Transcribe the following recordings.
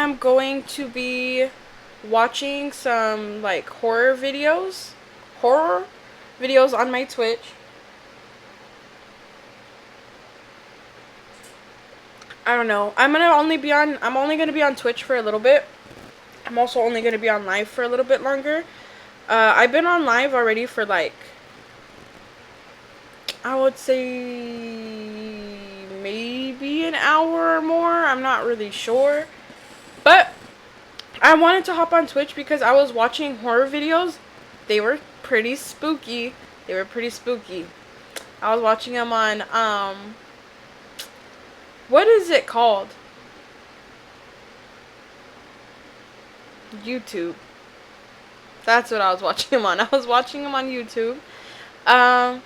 am going to be watching some like horror videos on my Twitch. I don't know. I'm only gonna be on Twitch for a little bit. I'm also only gonna be on live for a little bit longer. I've been on live already for like, I would say maybe an hour or more. I'm not really sure. But I wanted to hop on Twitch because I was watching horror videos. They were pretty spooky. I was watching them on, what is it called? YouTube. That's what I was watching them on. I was watching them on YouTube. And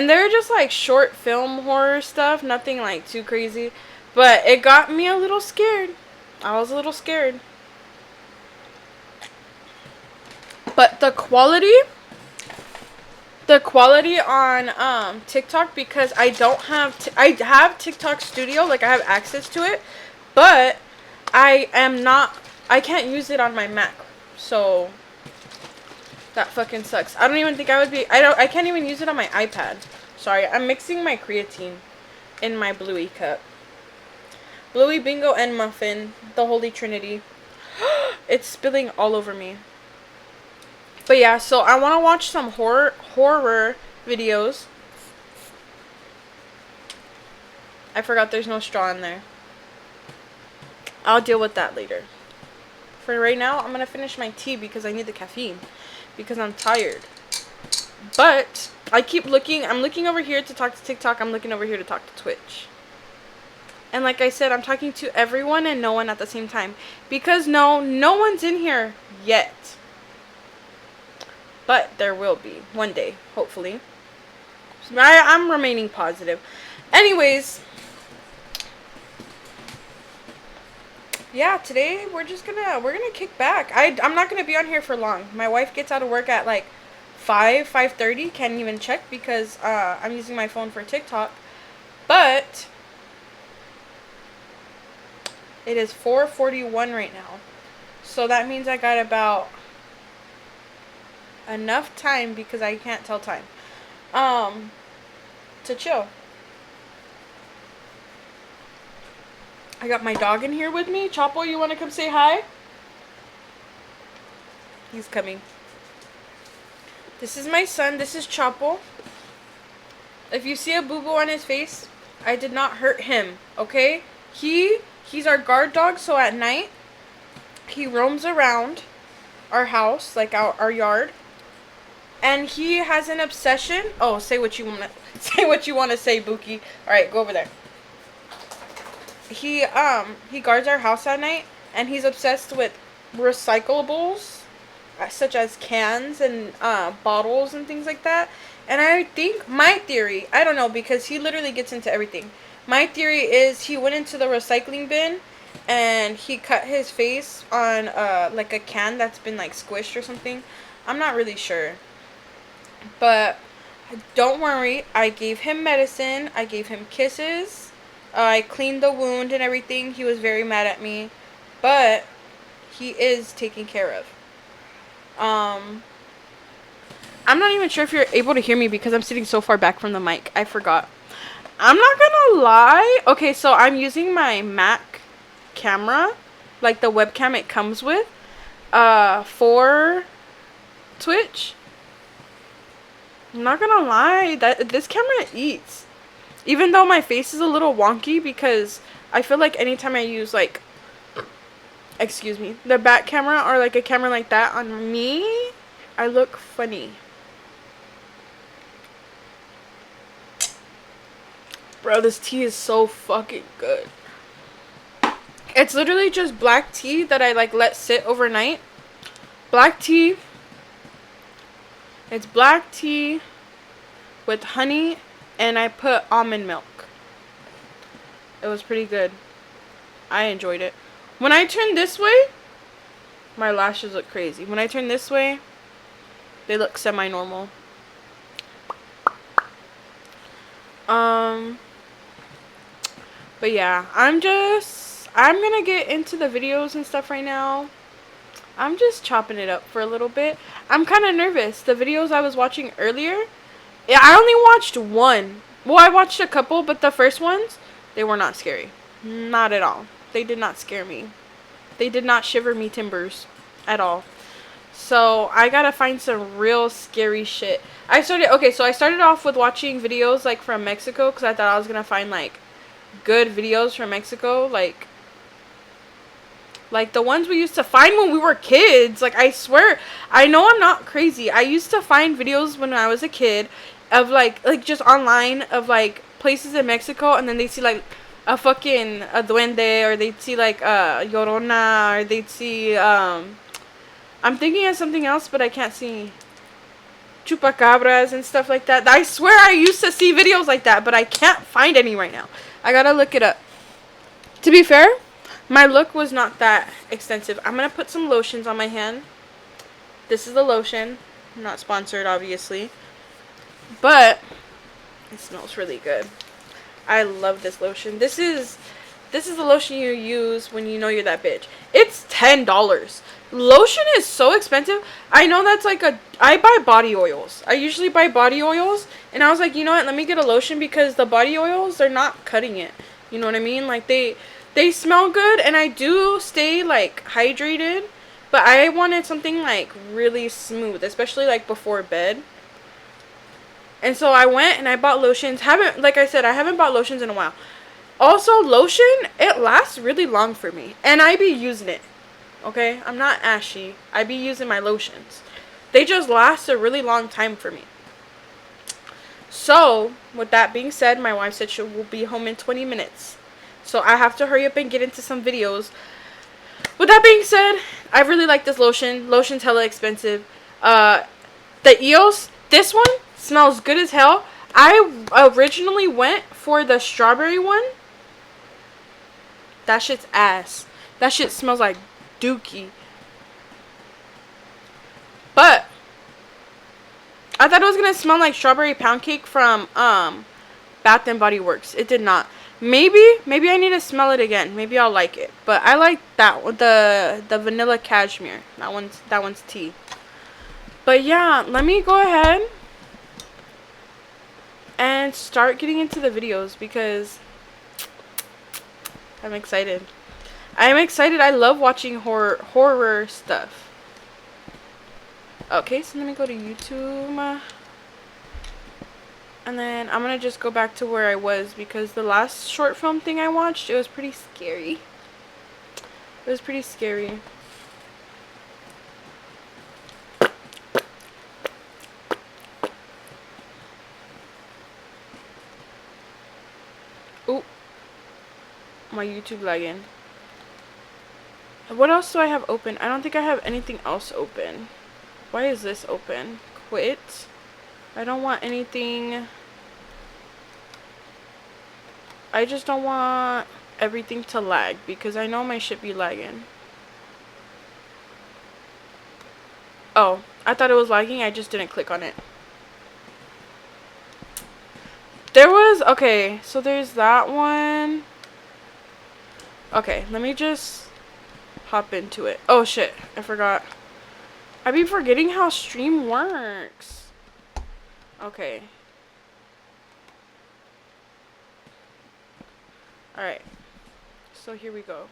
they're just like short film horror stuff. Nothing like too crazy. But it got me a little scared. I was a little scared. But the quality on TikTok, because I don't have I have TikTok Studio, like I have access to it, but I can't use it on my Mac. So that fucking sucks. I don't even think I can't even use it on my iPad. Sorry, I'm mixing my creatine in my Bluey cup. Bluey, Bingo, and Muffin, the Holy Trinity. It's spilling all over me. But yeah, so I want to watch some horror videos. I forgot there's no straw in there. I'll deal with that later. For right now, I'm going to finish my tea because I need the caffeine. Because I'm tired. But I keep looking. I'm looking over here to talk to TikTok. I'm looking over here to talk to Twitch. And like I said, I'm talking to everyone and no one at the same time. Because no one's in here yet. But there will be one day, hopefully. I'm remaining positive. Anyways, yeah, today we're gonna kick back. I'm not gonna be on here for long. My wife gets out of work at like 5:30. Can't even check because I'm using my phone for TikTok. But it is 4:41 right now. So that means I got about enough time, because I can't tell time, to chill. I got my dog in here with me. Chapo, you want to come say hi? He's coming. This is my son. This is Chapo. If you see a boo-boo on his face, I did not hurt him, okay? He's our guard dog, so at night, he roams around our house, like our yard. And he has an obsession. Oh, say what you want to say, Buki. All right, go over there. He guards our house at night, and he's obsessed with recyclables, such as cans and bottles and things like that. And I think my theory, I don't know, because he literally gets into everything. My theory is he went into the recycling bin and he cut his face on like a can that's been like squished or something. I'm not really sure. But don't worry, I gave him medicine, I gave him kisses, I cleaned the wound and everything. He was very mad at me, but he is taken care of. I'm not even sure if you're able to hear me because I'm sitting so far back from the mic. I forgot. I'm not gonna lie. Okay, so I'm using my Mac camera, like the webcam it comes with, for Twitch. I'm not gonna lie, that this camera eats. Even though my face is a little wonky, because I feel like anytime I use like, excuse me, the back camera or like a camera like that on me, I look funny. Bro, this tea is so fucking good. It's literally just black tea that I like let sit overnight. Black tea. It's black tea with honey, and I put almond milk. It was pretty good. I enjoyed it. When I turn this way, my lashes look crazy. When I turn this way, they look semi-normal. But yeah, I'm I'm gonna get into the videos and stuff right now. I'm just chopping it up for a little bit. I'm kind of nervous. The videos I was watching earlier, yeah, I only watched one. Well, I watched a couple, but the first ones, they were not scary. Not at all. They did not scare me. They did not shiver me timbers at all. So I gotta find some real scary shit. So I started off with watching videos like from Mexico because I thought I was gonna find like good videos from Mexico, like the ones we used to find when we were kids. Like, I swear, I know I'm not crazy. I used to find videos when I was a kid of like just online of like places in Mexico, and then they see like a duende, or they'd see like llorona, or they'd see I'm thinking of something else, but I can't see, chupacabras and stuff like that. I swear I used to see videos like that, but I can't find any right now. I gotta look it up. To be fair, my look was not that extensive. I'm going to put some lotions on my hand. This is the lotion. Not sponsored, obviously. But it smells really good. I love this lotion. This is the lotion you use when you know you're that bitch. It's $10. Lotion is so expensive. I know that's like I buy body oils. I usually buy body oils. And I was like, you know what? Let me get a lotion because the body oils, they're not cutting it. You know what I mean? Like, they smell good, and I do stay like hydrated, but I wanted something like really smooth, especially like before bed. And so I went and I bought lotions. Like I said, I haven't bought lotions in a while. Also, lotion, it lasts really long for me, and I be using it. Okay, I'm not ashy. I be using my lotions. They just last a really long time for me. So, with that being said, my wife said she will be home in 20 minutes. So I have to hurry up and get into some videos. With that being said, I really like this lotion. Lotion's hella expensive. The EOS, this one smells good as hell. I originally went for the strawberry one. That shit's ass. That shit smells like dookie. But I thought it was gonna smell like strawberry pound cake from Bath and Body Works. It did not. Maybe I need to smell it again. Maybe I'll like it. But I like that one, the vanilla cashmere. That one's tea. But yeah, let me go ahead and start getting into the videos because I'm excited. I'm excited. I love watching horror stuff. Okay, so let me go to YouTube. And then I'm going to just go back to where I was because the last short film thing I watched, it was pretty scary. It was pretty scary. Ooh. My YouTube lagging. What else do I have open? I don't think I have anything else open. Why is this open? Quit. I don't want anything. I just don't want everything to lag because I know my shit be lagging. Oh, I thought it was lagging. I just didn't click on it. Okay, so there's that one. Okay, let me just hop into it. Oh shit, I forgot. I be forgetting how stream works. Okay. Alright. So here we go.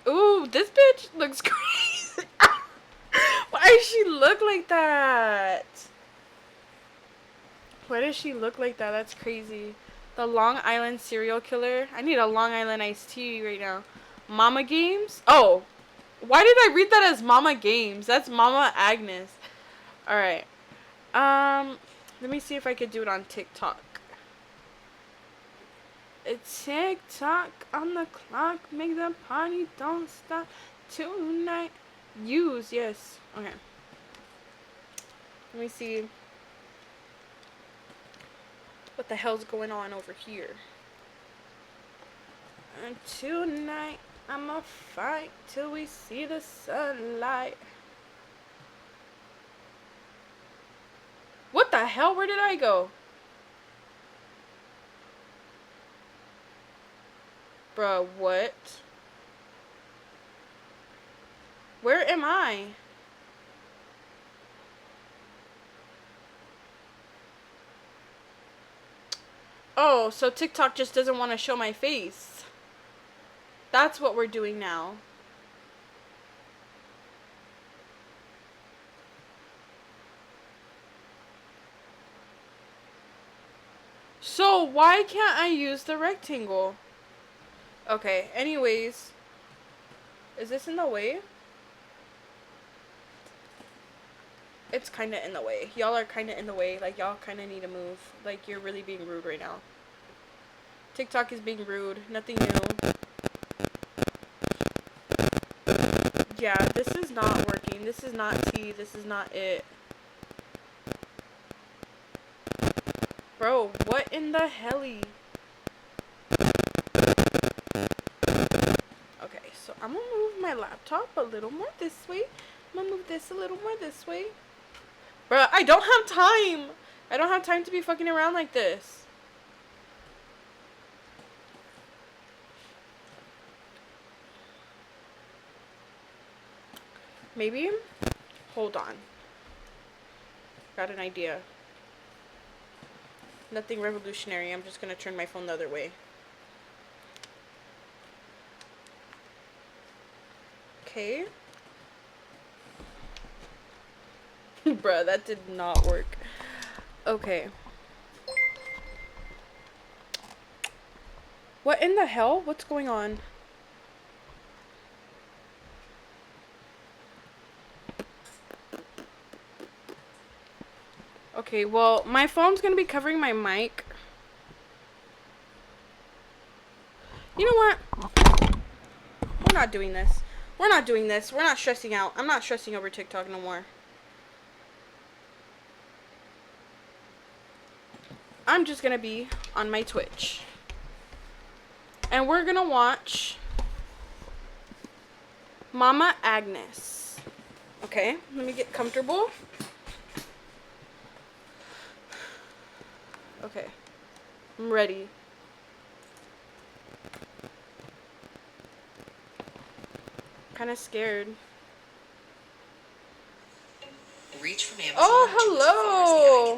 Ooh, this bitch looks crazy. Why does she look like that? Why does she look like that? That's crazy. The Long Island serial killer. I need a Long Island iced tea right now. Mama Games? Oh. Why did I read that as Mama Games? That's Mama Agnes. Alright. Let me see if I could do it on TikTok. It's TikTok on the clock. Make the party don't stop tonight. Use, yes. Okay. Let me see what the hell's going on over here. And tonight, I'ma fight till we see the sunlight. What the hell? Where did I go? Bruh, what? Where am I? Oh, so TikTok just doesn't want to show my face. That's what we're doing now. So why can't I use the rectangle? Okay, anyways. Is this in the way? It's kind of in the way. Y'all are kind of in the way. Like, y'all kind of need to move. Like, you're really being rude right now. TikTok is being rude. Nothing new. Yeah, this is not working. This is not tea. This is not it. Bro, what in the helly? Okay, so I'm gonna move my laptop a little more this way. I'm gonna move this a little more this way. Bro, I don't have time. I don't have time to be fucking around like this. Maybe? Hold on. Got an idea. Nothing revolutionary. I'm just gonna turn my phone the other way. Okay. Bruh, that did not work. Okay. What in the hell? What's going on? Okay, well, my phone's gonna be covering my mic. You know what? We're not doing this. We're not doing this. We're not stressing out. I'm not stressing over TikTok no more. I'm just gonna be on my Twitch. And we're gonna watch Mama Agnes. Okay, let me get comfortable. Okay, I'm ready. Kind of scared. Reach from Amazon. Oh, hello.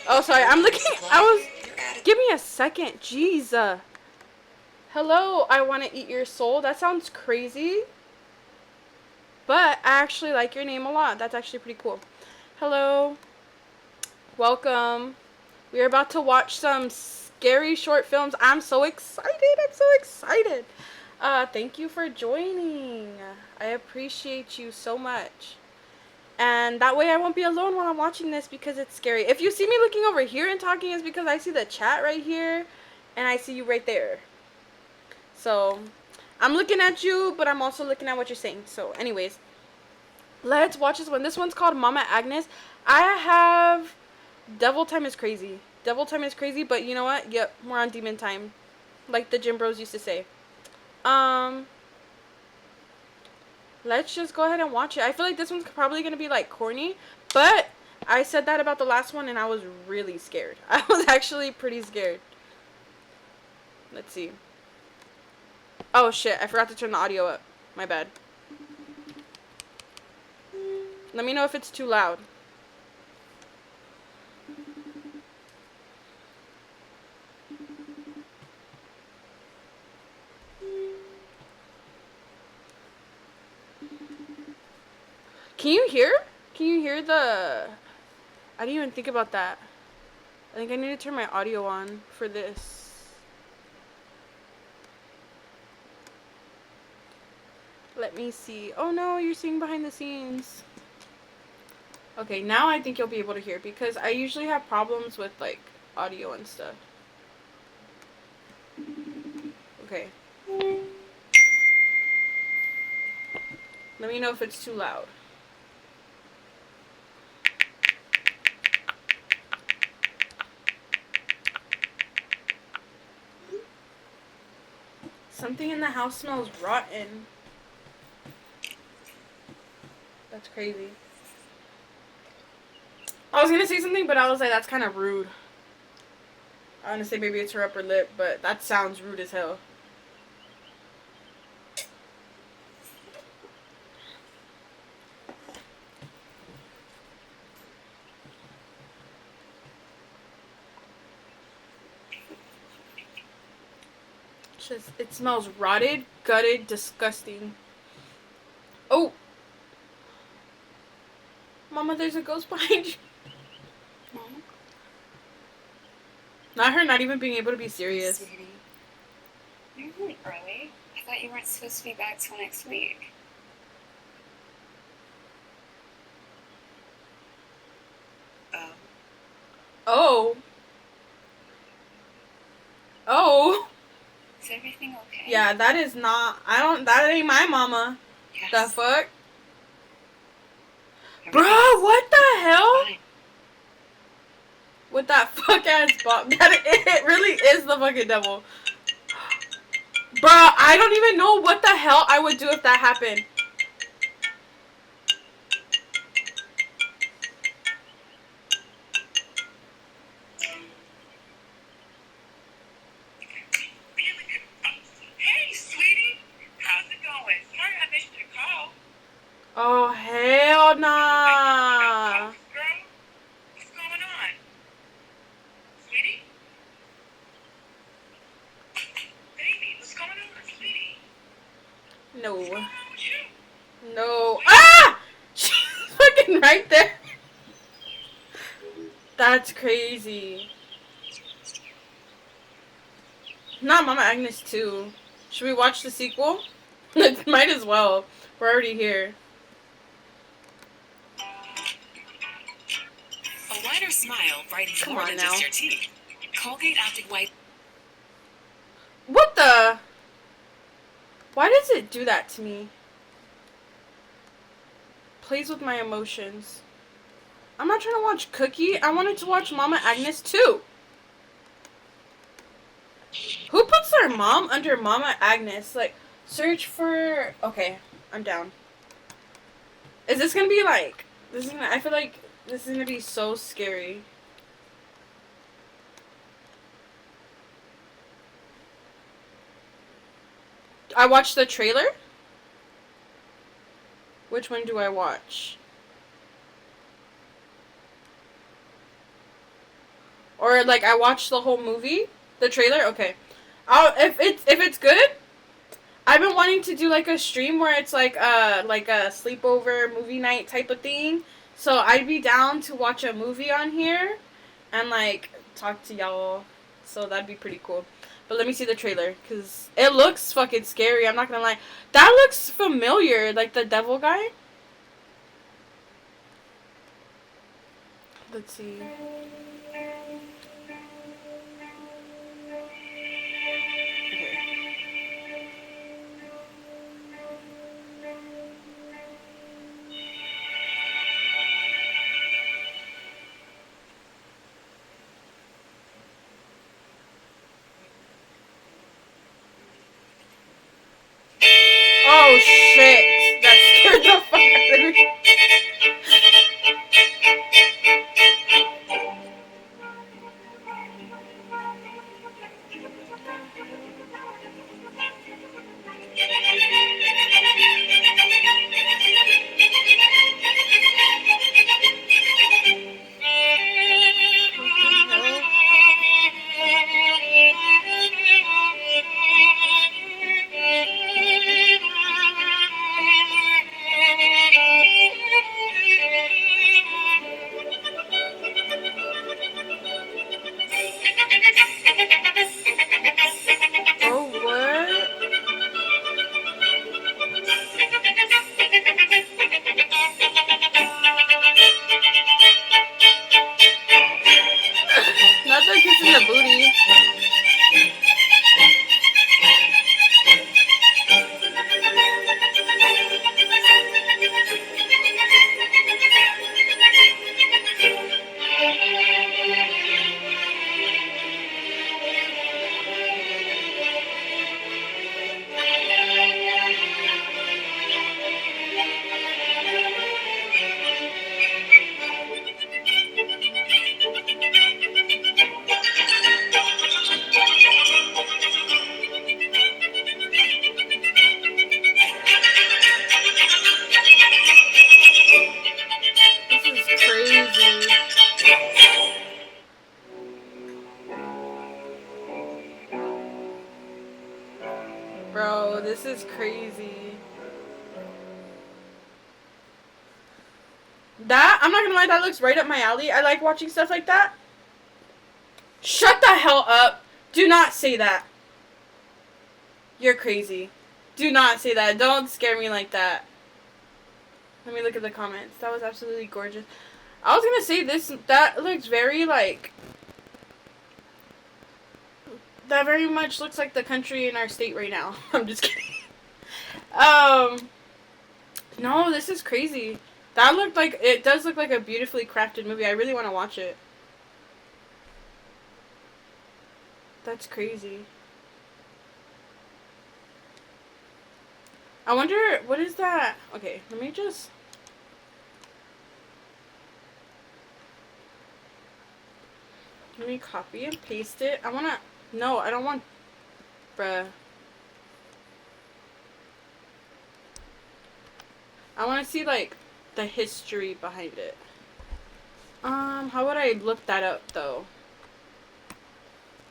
Oh, sorry. I'm looking. Give me a second. Jeez. Hello. I want to eat your soul. That sounds crazy. But I actually like your name a lot. That's actually pretty cool. Hello. Welcome. We are about to watch some scary short films. I'm so excited. I'm so excited. Thank you for joining. I appreciate you so much. And that way I won't be alone while I'm watching this because it's scary. If you see me looking over here and talking, it's because I see the chat right here and I see you right there. So I'm looking at you, but I'm also looking at what you're saying. So anyways, let's watch this one. This one's called Mama Agnes. I have Devil Time is Crazy. Devil Time is Crazy, but you know what? Yep, we're on Demon Time. Like the gym bros used to say. Let's just go ahead and watch it. I feel like this one's probably going to be, like, corny. But I said that about the last one, and I was really scared. I was actually pretty scared. Let's see. Oh, shit. I forgot to turn the audio up. My bad. Let me know if it's too loud. Can you hear? Can you hear the... I didn't even think about that. I think I need to turn my audio on for this. Let me see. Oh no, you're seeing behind the scenes. Okay, now I think you'll be able to hear because I usually have problems with like audio and stuff. Okay. Let me know if it's too loud. Something in the house smells rotten. That's crazy. I was gonna say something, but I was like, that's kind of rude. I want to say maybe it's her upper lip, but that sounds rude as hell. Just, it smells rotted, gutted, disgusting. Oh! Mama, there's a ghost behind you. Mom? Not her not even being able to be serious. Sweetie. You're really early. I thought you weren't supposed to be back till next week. Oh. Oh. Is everything okay? Yeah, that is not. That ain't my mama. Yes. The fuck? Everything's Bruh, what the hell? fine. With that fuck ass bomb. It really is the fucking devil. Bruh, I don't even know what the hell I would do if that happened. Hey, sweetie. How's it going? Sorry I missed your call. Oh, hell nah. Girl, what's going on? Sweetie? Baby, what's going on, sweetie? No. What's going on with you? No. Ah! She's fucking right there. That's crazy. Not Mama Agnes 2. Should we watch the sequel? Might as well. We're already here. A wider smile brightens Come more on than now. just your teeth. Colgate Optic White. What the? Why does it do that to me? Plays with my emotions. I'm not trying to watch Cookie. I wanted to watch Mama Agnes 2. Who puts their mom under Mama Agnes? Like, search for... Okay, I'm down. Is this gonna be like... I feel like this is gonna be so scary. I watched the trailer? Which one do I watch? Or like I watched the whole movie? The trailer? Okay. If it's good, I've been wanting to do like a stream where it's like a sleepover movie night type of thing. So I'd be down to watch a movie on here and like talk to y'all. So that'd be pretty cool. But let me see the trailer cuz it looks fucking scary. I'm not going to lie. That looks familiar, like the devil guy. Let's see. Oh shit! That scared the fuck out of me. Oh, what? Not the kiss in the booty. Bro, this is crazy. That, I'm not gonna lie, that looks right up my alley. I like watching stuff like that. Shut the hell up. Do not say that. You're crazy. Do not say that. Don't scare me like that. Let me look at the comments. That was absolutely gorgeous. I was gonna say this, that looks very like, that very much looks like the country in our state right now. I'm just kidding. No, this is crazy. That looked like, it does look like a beautifully crafted movie. I really want to watch it. That's crazy. I wonder, what is that? Okay, let me copy and paste it. I wanna, no, I don't want, bruh. I wanna see, like, the history behind it. How would I look that up, though?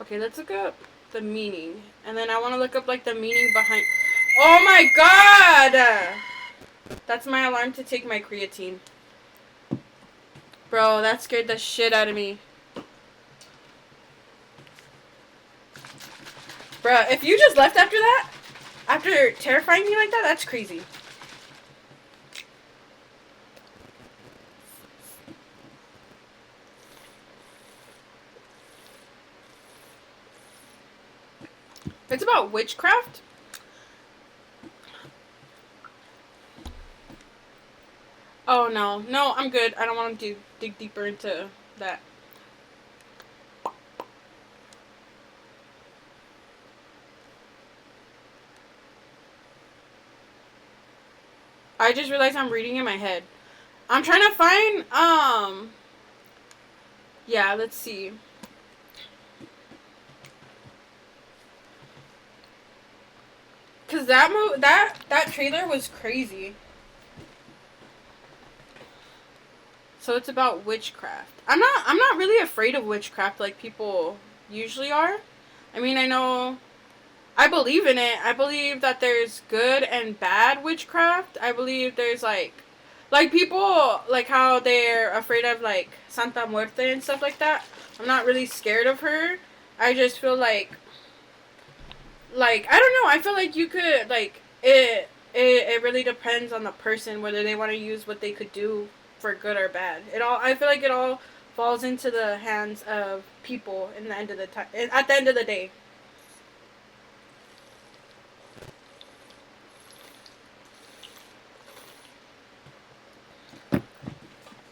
Okay, let's look up the meaning. And then I wanna look up, like, the meaning behind, oh my god! That's my alarm to take my creatine. Bro, that scared the shit out of me. Bruh, if you just left after that, after terrifying me like that, that's crazy. It's about witchcraft? Oh, no. No, I'm good. I don't want to dig deeper into that. I just realized I'm reading in my head. I'm trying to find, yeah, let's see. Cause that trailer was crazy. So it's about witchcraft. I'm not really afraid of witchcraft like people usually are. I mean, I believe in it. I believe that there's good and bad witchcraft. I believe there's like people, like how they're afraid of like Santa Muerte and stuff like that. I'm not really scared of her. I just feel like I don't know. I feel like you could like it really depends on the person whether they want to use what they could do for good or bad. I feel like it all falls into the hands of people in the end of the time. At the end of the day.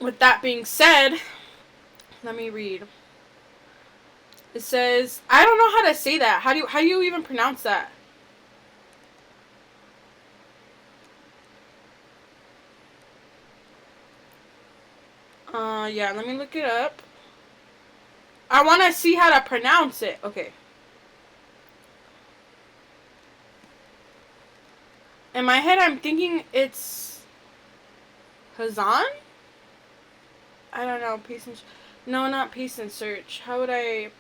With that being said, let me read. It says, I don't know how to say that. How do you even pronounce that? Yeah, let me look it up. I want to see how to pronounce it. Okay. In my head, I'm thinking it's Hazan? I don't know. No, not Peace and Search. How would I...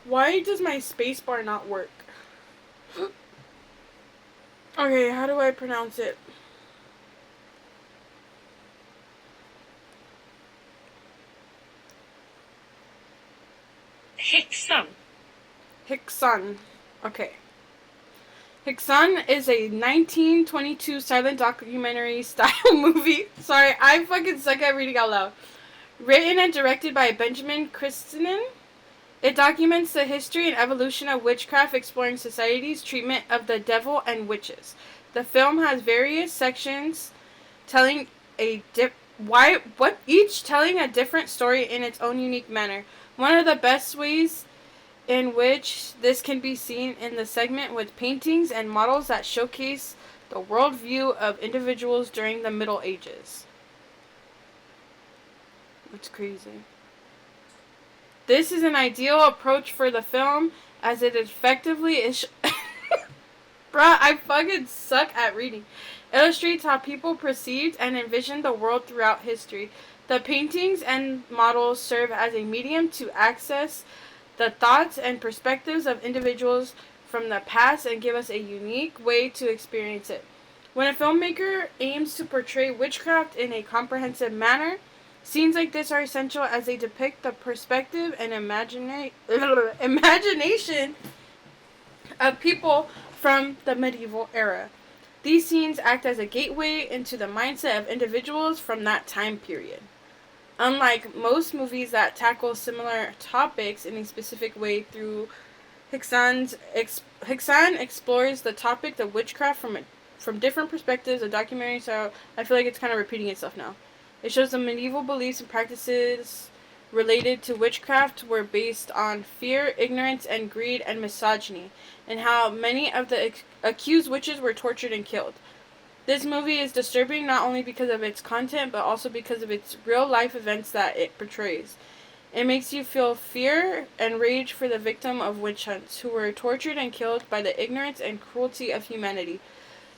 Why does my spacebar not work? Okay, how do I pronounce it? Hickson. Hickson. Okay. Hickson is a 1922 silent documentary style movie. Sorry, I fucking suck at reading out loud. Written and directed by Benjamin Christenen. It documents the history and evolution of witchcraft, exploring society's treatment of the devil and witches. The film has various sections telling each telling a different story in its own unique manner. One of the best ways in which this can be seen in the segment with paintings and models that showcase the worldview of individuals during the Middle Ages. That's crazy. This is an ideal approach for the film as it effectively is... Bruh, I fucking suck at reading. Illustrates how people perceived and envisioned the world throughout history. The paintings and models serve as a medium to access the thoughts and perspectives of individuals from the past and give us a unique way to experience it. When a filmmaker aims to portray witchcraft in a comprehensive manner, scenes like this are essential as they depict the perspective and imagination of people from the medieval era. These scenes act as a gateway into the mindset of individuals from that time period. Unlike most movies that tackle similar topics in a specific way through Hixan explores the topic of witchcraft from different perspectives. A documentary, so I feel like it's kind of repeating itself now. It shows the medieval beliefs and practices related to witchcraft were based on fear, ignorance, and greed and misogyny, and how many of the accused witches were tortured and killed. This movie is disturbing not only because of its content, but also because of its real-life events that it portrays. It makes you feel fear and rage for the victim of witch hunts, who were tortured and killed by the ignorance and cruelty of humanity.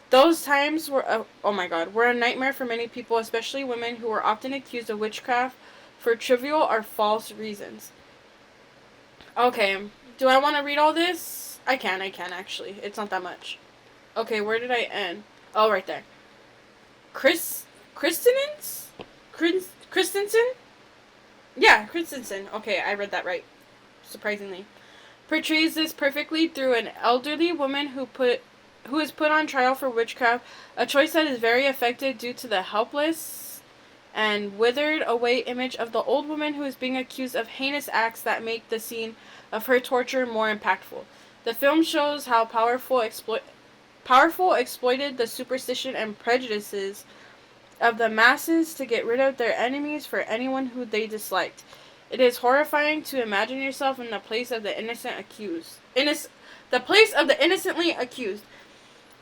Those times were, were a nightmare for many people, especially women who were often accused of witchcraft for trivial or false reasons. Okay, do I want to read all this? I can actually. It's not that much. Okay, where did I end? Oh, right there. Christensen? Yeah, Christensen. Okay, I read that right. Surprisingly. Portrays this perfectly through an elderly woman who is put on trial for witchcraft, a choice that is very effective due to the helpless and withered away image of the old woman who is being accused of heinous acts that make the scene of her torture more impactful. The film shows how powerful exploited the superstition and prejudices of the masses to get rid of their enemies for anyone who they disliked. It is horrifying to imagine yourself in the place of the innocently accused,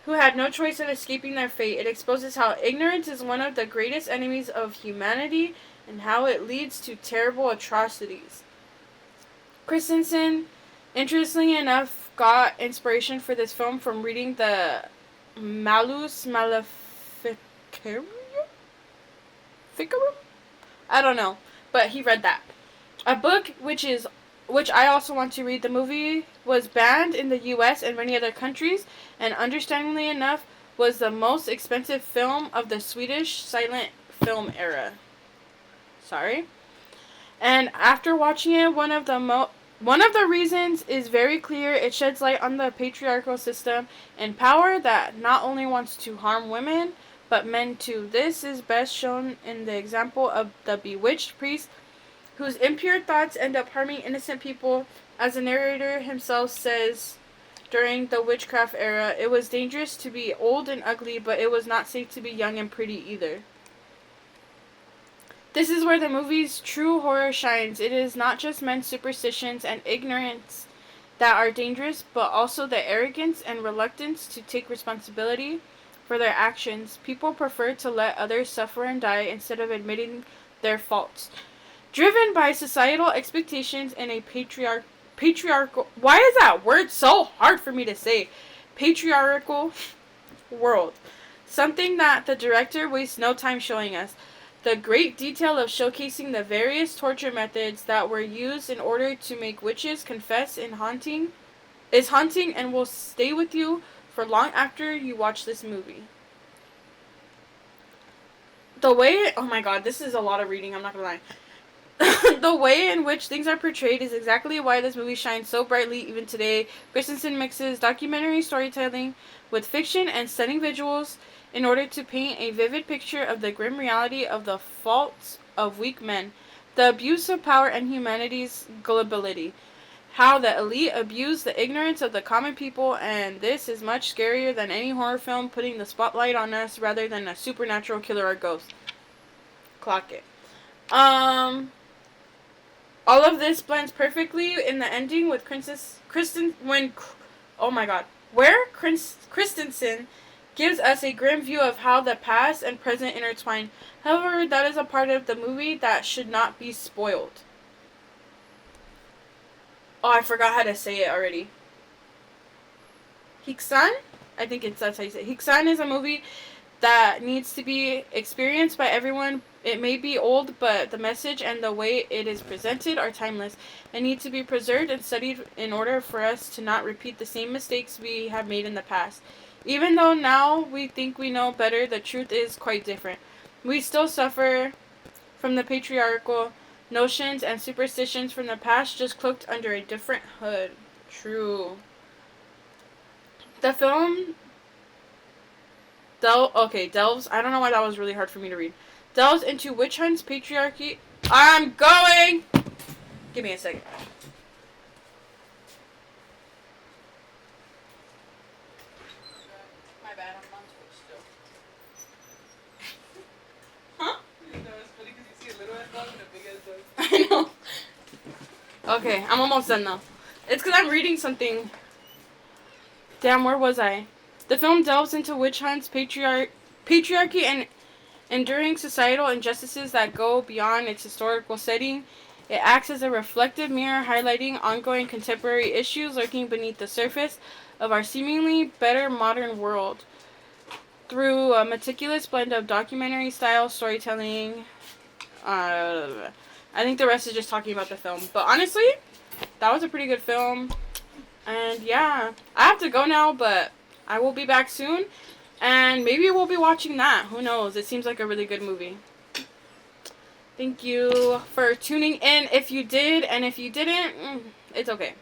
who had no choice in escaping their fate. It exposes how ignorance is one of the greatest enemies of humanity and how it leads to terrible atrocities. Christensen, interestingly enough, got inspiration for this film from reading the Malus Maleficarum? I don't know, but he read that. A book which I also want to read. The movie was banned in the US and many other countries, and understandingly enough, was the most expensive film of the Swedish silent film era. Sorry. And after watching it, one of the reasons is very clear. It sheds light on the patriarchal system and power that not only wants to harm women, but men too. This is best shown in the example of the bewitched priest, whose impure thoughts end up harming innocent people. As the narrator himself says, during the witchcraft era, it was dangerous to be old and ugly, but it was not safe to be young and pretty either. This is where the movie's true horror shines. It is not just men's superstitions and ignorance that are dangerous, but also the arrogance and reluctance to take responsibility for their actions. People prefer to let others suffer and die instead of admitting their faults. Driven by societal expectations in a patriarchal, why is that word so hard for me to say? Patriarchal world. Something that the director wastes no time showing us. The great detail of showcasing the various torture methods that were used in order to make witches confess is haunting and will stay with you for long after you watch this movie. Oh my god, this is a lot of reading, I'm not gonna lie. The way in which things are portrayed is exactly why this movie shines so brightly even today. Christensen mixes documentary storytelling with fiction and stunning visuals in order to paint a vivid picture of the grim reality of the faults of weak men, the abuse of power, and humanity's gullibility. How the elite abuse the ignorance of the common people, and this is much scarier than any horror film putting the spotlight on us rather than a supernatural killer or ghost. Clock it. All of this blends perfectly in the ending with where Christensen gives us a grim view of how the past and present intertwine. However, that is a part of the movie that should not be spoiled. Oh, I forgot how to say it already. Hixan? I think that's how you say it. Hixan is a movie that needs to be experienced by everyone. It may be old, but the message and the way it is presented are timeless and need to be preserved and studied in order for us to not repeat the same mistakes we have made in the past. Even though now we think we know better, the truth is quite different. We still suffer from the patriarchal notions and superstitions from the past, just cloaked under a different hood. True. The film delves. I don't know why that was really hard for me to read. Delves into witch hunts, patriarchy. I'm going. Give me a second. My bad. I'm on Twitch still. Huh? You know, it's funny because you see a little ass dog and a big ass dog. I know. Okay, I'm almost done now. It's because I'm reading something. Damn, where was I? The film delves into witch hunts, patriarchy, and enduring societal injustices that go beyond its historical setting. It acts as a reflective mirror, highlighting ongoing contemporary issues lurking beneath the surface of our seemingly better modern world. Through a meticulous blend of documentary-style storytelling, I think the rest is just talking about the film. But honestly, that was a pretty good film. And yeah, I have to go now, but I will be back soon. And maybe we'll be watching that. Who knows? It seems like a really good movie. Thank you for tuning in if you did. And if you didn't, it's okay.